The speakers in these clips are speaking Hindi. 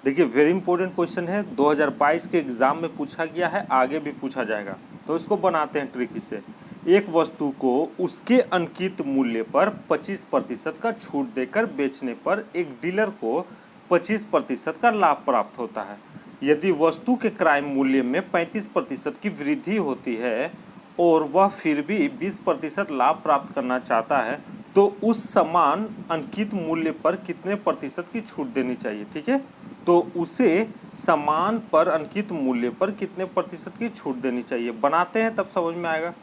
देखिए वेरी इंपॉर्टेंट क्वेश्चन है, 2022 के एग्जाम में पूछा गया है, आगे भी पूछा जाएगा। तो इसको बनाते हैं ट्रिक से। एक वस्तु को उसके अंकित मूल्य पर 25% का छूट देकर बेचने पर एक डीलर को 25% का लाभ प्राप्त होता है। यदि वस्तु के क्रय मूल्य में 35% की वृद्धि होती है और वह फिर भी 20% लाभ प्राप्त करना चाहता है, तो उस समान अंकित मूल्य पर कितने प्रतिशत की छूट देनी चाहिए। ठीक है, तो उसे समान पर अंकित मूल्य पर कितने प्रतिशत की छूट देनी चाहिए, बनाते हैं तब समझ में आएगा।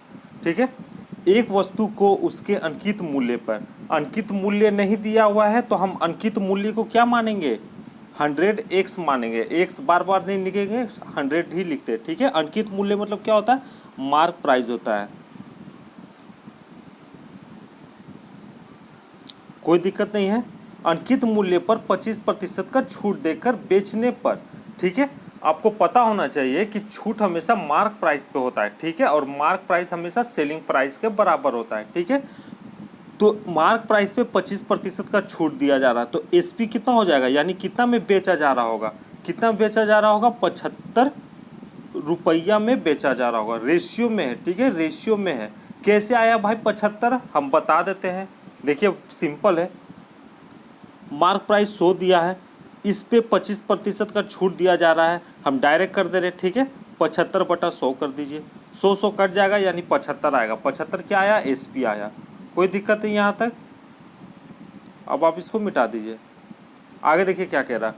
ठीक है, एक वस्तु को उसके अंकित मूल्य पर, अंकित मूल्य नहीं दिया हुआ है तो हम अंकित मूल्य को क्या मानेंगे, 100x मानेंगे। x बार बार नहीं लिखेंगे, 100 ही लिखते हैं। ठीक है, अंकित मूल्य मतलब क्या होता है, मार्क प्राइस होता है। कोई दिक्कत नहीं है। अंकित मूल्य पर 25% का छूट देकर बेचने पर, ठीक है, आपको पता होना चाहिए कि छूट हमेशा मार्क प्राइस पे होता है। ठीक है, और मार्क प्राइस हमेशा सेलिंग प्राइस के बराबर होता है। ठीक है, तो मार्क प्राइस पे 25% का छूट दिया जा रहा है, तो एसपी कितना हो जाएगा, यानी कितना में बेचा जा रहा होगा, कितना बेचा जा रहा होगा, 75 रुपया में बेचा जा रहा होगा। रेशियो में है। ठीक है, रेशियो में है। कैसे आया भाई 75, हम बता देते हैं। देखिए सिंपल है, मार्क प्राइस 100 दिया है, इस पे 25% का छूट दिया जा रहा है, हम डायरेक्ट कर दे रहे। ठीक है, 75/100 कर दीजिए, 100 कट जाएगा यानी 75 आएगा। 75 क्या आया, एसपी आया। कोई दिक्कत नहीं यहाँ तक। अब आप इसको मिटा दीजिए। आगे देखिए क्या कह रहा,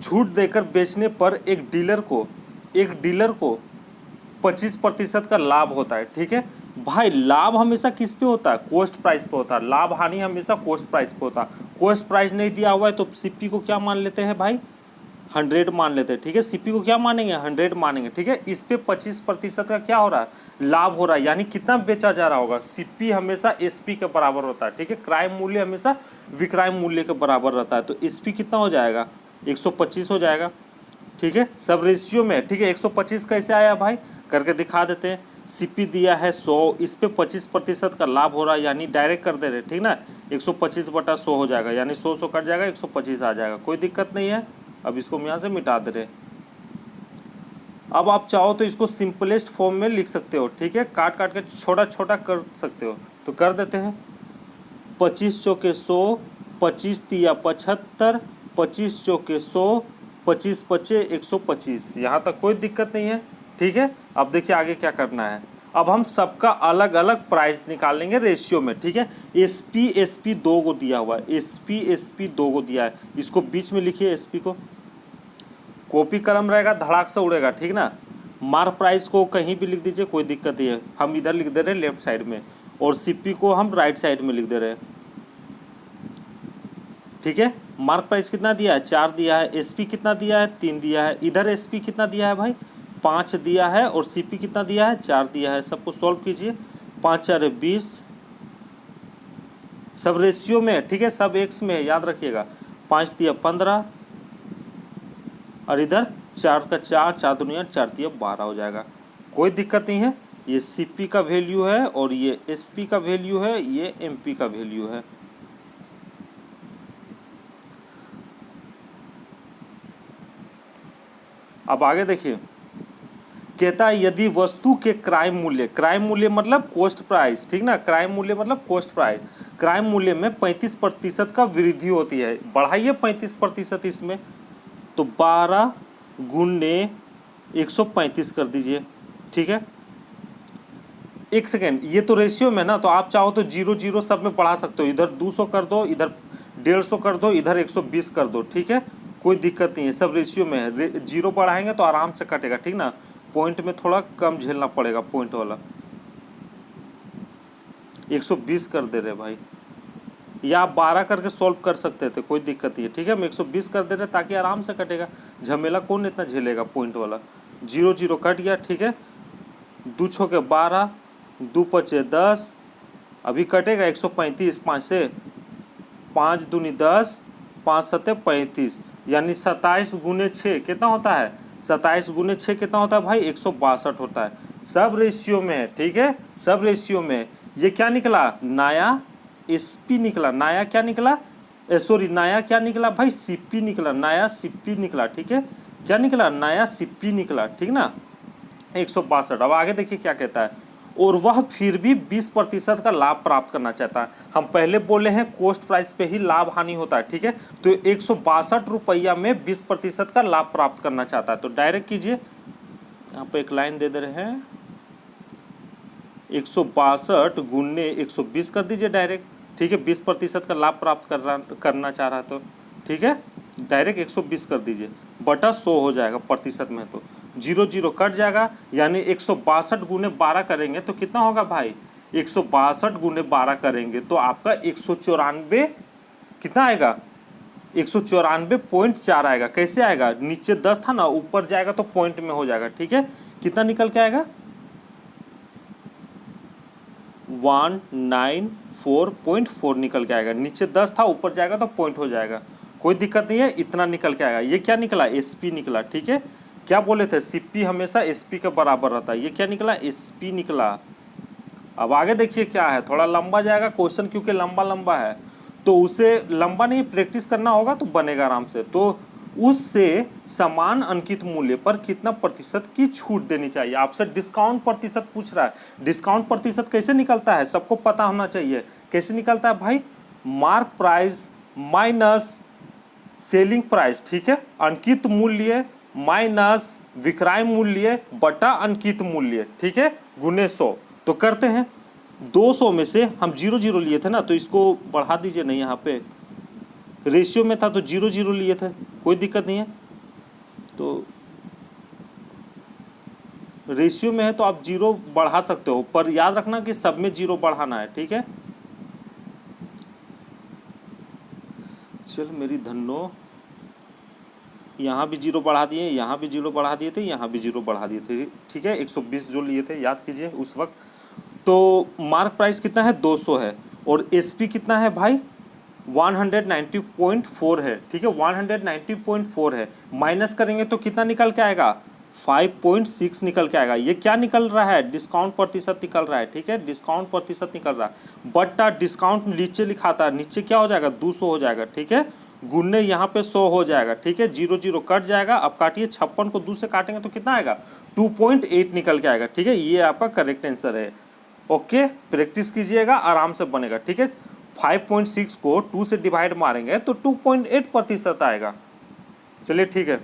छूट देकर बेचने पर एक डीलर को 25% का लाभ होता है। ठीक है भाई, लाभ हमेशा किस पे होता है, कॉस्ट प्राइस पे होता है। लाभ हानि हमेशा कॉस्ट प्राइस पे होता है। कॉस्ट प्राइस नहीं दिया हुआ है तो सीपी को क्या मान लेते हैं भाई, 100 मान लेते हैं। ठीक है, सीपी को क्या मानेंगे, 100 मानेंगे। ठीक है, इस पे 25% का क्या हो रहा है, लाभ हो रहा है, यानी कितना बेचा जा रहा होगा। सीपी हमेशा एसपी के बराबर होता है। ठीक है, क्रय मूल्य हमेशा विक्रय मूल्य के बराबर रहता है, तो एसपी कितना हो जाएगा, 125 हो जाएगा। ठीक है, सब रेशियो में। ठीक है, 125 कैसे आया भाई, करके दिखा देते हैं। सीपी दिया है 100, इस पे 25% का लाभ हो रहा है, यानी डायरेक्ट कर दे रहे। ठीक ना, 125/100 हो जाएगा, यानी 100 कट जाएगा, 125 आ जाएगा। कोई दिक्कत नहीं है। अब इसको हम यहाँ से मिटा दे रहे। अब आप चाहो तो इसको सिंपलेस्ट फॉर्म में लिख सकते हो। ठीक है, काट काट के छोटा छोटा कर सकते हो, तो कर देते हैं। 25 चौके 100, 25 तिया 75, 25 चौके 100, 25 पचे 125। यहाँ तक कोई दिक्कत नहीं है। ठीक है, अब देखिए आगे क्या करना है। अब हम सबका अलग अलग प्राइस निकालेंगे रेशियो में। ठीक है, एसपी 2 को दिया हुआ है, एसपी 2 को दिया है, इसको बीच में लिखिए। एसपी को कॉपी कलम रहेगा, धड़ाक से उड़ेगा। ठीक ना, मार्क प्राइस को कहीं भी लिख दीजिए, कोई दिक्कत नहीं है। हम इधर लिख दे रहे हैं लेफ्ट साइड में, और सीपी को हम राइट साइड में लिख दे रहे हैं। ठीक है, मार्क प्राइस कितना दिया है, 4 दिया है। एसपी कितना दिया है, 3 दिया है। इधर एसपी कितना दिया है भाई, 5 दिया है, और सीपी कितना दिया है, 4 दिया है। सबको सॉल्व कीजिए, 5 4 20, सब रेशियो में है। ठीक है, सब एक्स में है, याद रखिएगा। 5 तिया 15, और इधर 4 का 4, 4 दुनिया 4 तिया 12 हो जाएगा। कोई दिक्कत नहीं है। ये सीपी का वैल्यू है और ये एसपी का वैल्यू है, ये एमपी का वैल्यू है। अब आगे देखिए, कहता है यदि वस्तु के क्रय मूल्य मतलब कॉस्ट प्राइस। ठीक ना, क्रय मूल्य मतलब कॉस्ट प्राइस, क्रय मूल्य में 35% का वृद्धि होती है। बढ़ाइए 35% इसमें, तो 12 गुने 135 कर दीजिए। ठीक है, एक सेकेंड, ये तो रेशियो में ना, तो आप चाहो तो 0 0 सब में बढ़ा सकते हो। इधर 200 कर दो, इधर 150 कर दो, इधर 120 कर दो। ठीक है, कोई दिक्कत नहीं है, सब रेशियो में है। 0 बढ़ाएंगे तो आराम से कटेगा। ठीक ना, पॉइंट में थोड़ा कम झेलना पड़ेगा, पॉइंट वाला। 120 कर दे रहे भाई, या आप 12 करके सॉल्व कर सकते थे, कोई दिक्कत नहीं है। ठीक है, हम 120 कर दे रहे ताकि आराम से कटेगा, झमेला कौन इतना झेलेगा पॉइंट वाला। 0 0 कट गया। ठीक है, 2 छके 12, 2 पचे 10, अभी कटेगा 135। 5 से 5 दूनी 10, 5 सत्ते 35, यानी 27 गुने 6 कितना होता है, 27 गुने 6 कितना होता है भाई, 162 होता है। सब रेशियो में है। ठीक है, सब रेशियो में। ये क्या निकला, नया एसपी निकला। नया क्या निकला, सॉरी नया क्या निकला भाई, सीपी निकला, नया सीपी निकला, ठीक है, क्या निकला, नया सीपी निकला, ठीक ना, 162। अब आगे देखिए क्या कहता है, और वह फिर भी 20% का लाभ प्राप्त करना चाहता है। हम पहले बोले हैं कोस्ट प्राइस पे ही लाभ हानि होता है, ठीक है, तो 162 रुपया में 20% का लाभ प्राप्त करना चाहता है। तो डायरेक्ट कीजिए, यहाँ पे एक लाइन दे रहे हैं, 162 गुने 120 कर दीजिए डायरेक्ट, ठीक है, 20% का लाभ प्राप्त करना चाह रहा है तो ठीक है, डायरेक्ट 120 कर दीजिए, बटा 100 हो जाएगा प्रतिशत में, तो 0 0 कट जाएगा, यानी 162 गुने 12 करेंगे तो कितना होगा भाई, 162 गुने 12 करेंगे तो आपका 194 कितना आएगा, 194.4 आएगा। कैसे आएगा, नीचे 10 था ना, ऊपर जाएगा तो पॉइंट में हो जाएगा, ठीक है, कितना निकल के आएगा, 194.4 निकल के आएगा। नीचे 10 था, ऊपर जाएगा तो पॉइंट हो जाएगा, कोई दिक्कत नहीं है, इतना निकल के आएगा। ये क्या निकला, एसपी निकला, ठीक है, क्या बोले थे, सीपी हमेशा एसपी के बराबर रहता है, ये क्या निकला, एसपी निकला। अब आगे देखिए क्या है, थोड़ा लंबा जाएगा क्वेश्चन, क्योंकि लंबा लंबा है तो उसे लंबा नहीं प्रैक्टिस करना होगा तो बनेगा आराम से। तो उससे समान अंकित मूल्य पर कितना प्रतिशत की छूट देनी चाहिए, आपसे डिस्काउंट प्रतिशत पूछ रहा है। डिस्काउंट प्रतिशत कैसे निकलता है, सबको पता होना चाहिए, कैसे निकलता है भाई, mark price minus selling price, ठीक है, अंकित मूल्य माइनस विक्रय मूल्य बटा अंकित मूल्य, ठीक है, गुने 100। तो करते हैं, 200 में से हम 0 0 लिए थे ना, तो इसको बढ़ा दीजिए, नहीं यहाँ पे रेशियो में था तो 0 0 लिए थे, कोई दिक्कत नहीं है, तो रेशियो में है तो आप 0 बढ़ा सकते हो, पर याद रखना कि सब में 0 बढ़ाना है, ठीक है। चल मेरी धन्नो, यहाँ भी 0 बढ़ा दिए, यहाँ भी 0 बढ़ा दिए थे, यहाँ भी 0 बढ़ा दिए थे, ठीक है, 120 जो लिए थे याद कीजिए उस वक्त। तो मार्क प्राइस कितना है, 200 है, और एसपी कितना है भाई, 190.4 है, ठीक है, 190.4 है, माइनस करेंगे तो कितना निकल के आएगा, 5.6 निकल के आएगा। ये क्या निकल रहा है, डिस्काउंट प्रतिशत निकल रहा है, ठीक है, डिस्काउंट प्रतिशत निकल रहा है, बट डिस्काउंट नीचे लिखा था, नीचे क्या हो जाएगा, 200 हो जाएगा, ठीक है, गुने यहाँ पे 100 हो जाएगा, ठीक है, 0 0 कट जाएगा। अब काटिए, 56 को 2 से काटेंगे तो कितना आएगा, 2.8 निकल के आएगा, ठीक है, ये आपका करेक्ट आंसर है। ओके, प्रैक्टिस कीजिएगा, आराम से बनेगा, ठीक है। 5.6 को 2 से डिवाइड मारेंगे तो 2.8% आएगा। चलिए ठीक है।